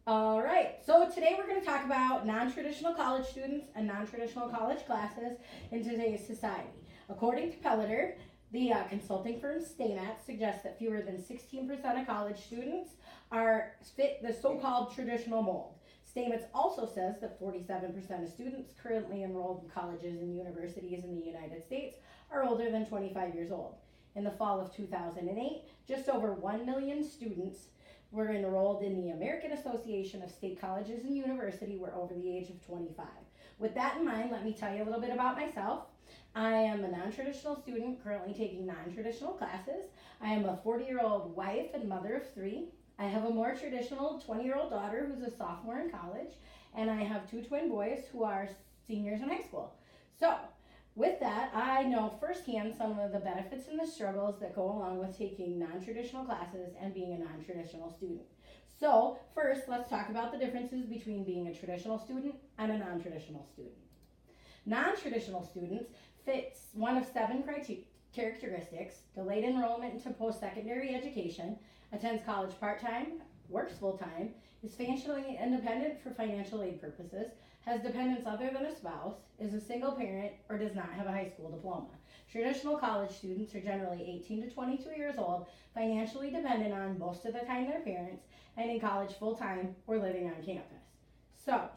All right, so today we're going to talk about non-traditional college students and non-traditional college classes in today's society. According to Peloton, the consulting firm STAMAT suggests that fewer than 16% of college students are fit the so-called traditional mold. STAMAT also says that 47% of students currently enrolled in colleges and universities in the United States are older than 25 years old. In the fall of 2008, just over 1 million students were enrolled in the American Association of State Colleges and Universities were over the age of 25. With that in mind, let me tell you a little bit about myself. I am a non-traditional student currently taking non-traditional classes. I am a 40-year-old wife and mother of 3. I have a more traditional 20-year-old daughter who's a sophomore in college, and I have 2 twin boys who are seniors in high school. So, with that, I know firsthand some of the benefits and the struggles that go along with taking non-traditional classes and being a non-traditional student. So, first, let's talk about the differences between being a traditional student and a non-traditional student. Non-traditional students fit one of 7 characteristics: delayed enrollment into post-secondary education, attends college part-time, works full-time, is financially independent for financial aid purposes, has dependents other than a spouse, is a single parent, or does not have a high school diploma. Traditional college students are generally 18 to 22 years old, financially dependent on most of the time their parents, and in college full-time or living on campus. So,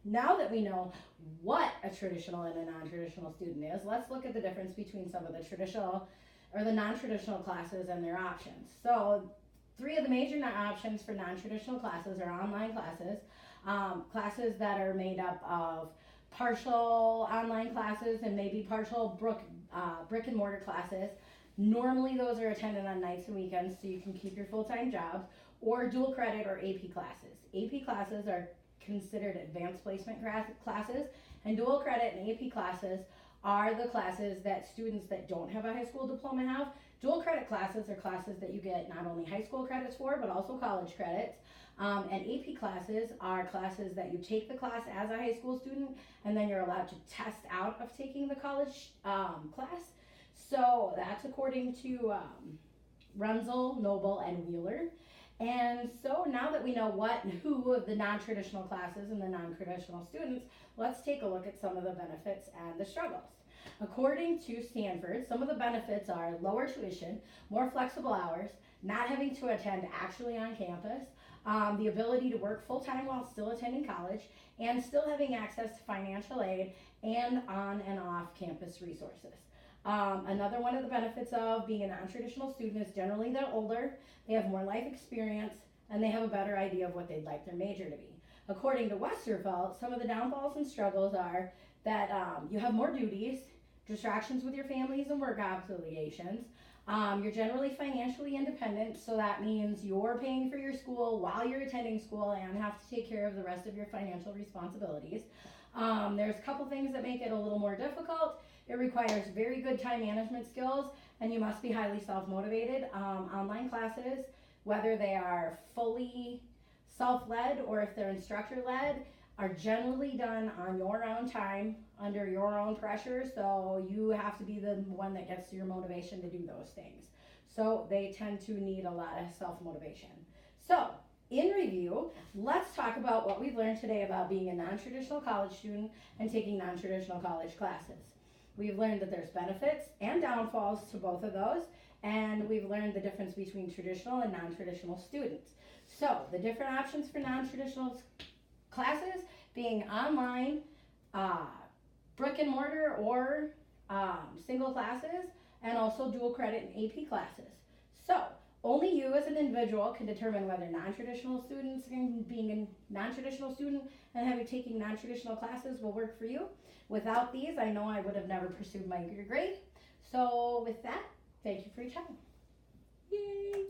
now that we know what a traditional and a non-traditional student is, let's look at the difference between some of the traditional or the non-traditional classes and their options. So, 3 of the major options for non-traditional classes are online classes, classes that are made up of partial online classes and maybe partial brick and mortar classes. Normally those are attended on nights and weekends so you can keep your full-time jobs, or dual credit or AP classes. AP classes are considered advanced placement classes, and dual credit and AP classes are the classes that students that don't have a high school diploma have. Dual credit classes are classes that you get not only high school credits for, but also college credits. And AP classes are classes that you take the class as a high school student, and then you're allowed to test out of taking the college class. So that's according to Runzel, Noble, and Wheeler. And so now that we know what and who of the non-traditional classes and the non-traditional students, let's take a look at some of the benefits and the struggles. According to Stanford, some of the benefits are lower tuition, more flexible hours, not having to attend actually on campus, the ability to work full-time while still attending college, and still having access to financial aid and on and off campus resources. Another one of the benefits of being a non-traditional student is generally they're older, they have more life experience, and they have a better idea of what they'd like their major to be. According to Westerfeld, some of the downfalls and struggles are that you have more duties, distractions with your families and work obligations. You're generally financially independent, so that means you're paying for your school while you're attending school and have to take care of the rest of your financial responsibilities. There's a couple things that make it a little more difficult. It requires very good time management skills, and you must be highly self-motivated. Online classes, whether they are fully self-led or if they're instructor-led, are generally done on your own time, under your own pressure, so you have to be the one that gets your motivation to do those things. So they tend to need a lot of self-motivation. So, in review, let's talk about what we've learned today about being a non-traditional college student and taking non-traditional college classes. We've learned that there's benefits and downfalls to both of those, and we've learned the difference between traditional and non-traditional students. So, the different options for non-traditional classes being online, brick and mortar, or single classes, and also dual credit and AP classes. So, only you as an individual can determine whether non-traditional students and being a non-traditional student and having taking non-traditional classes will work for you. Without these, I know I would have never pursued my degree. So with that, thank you for your time. Yay!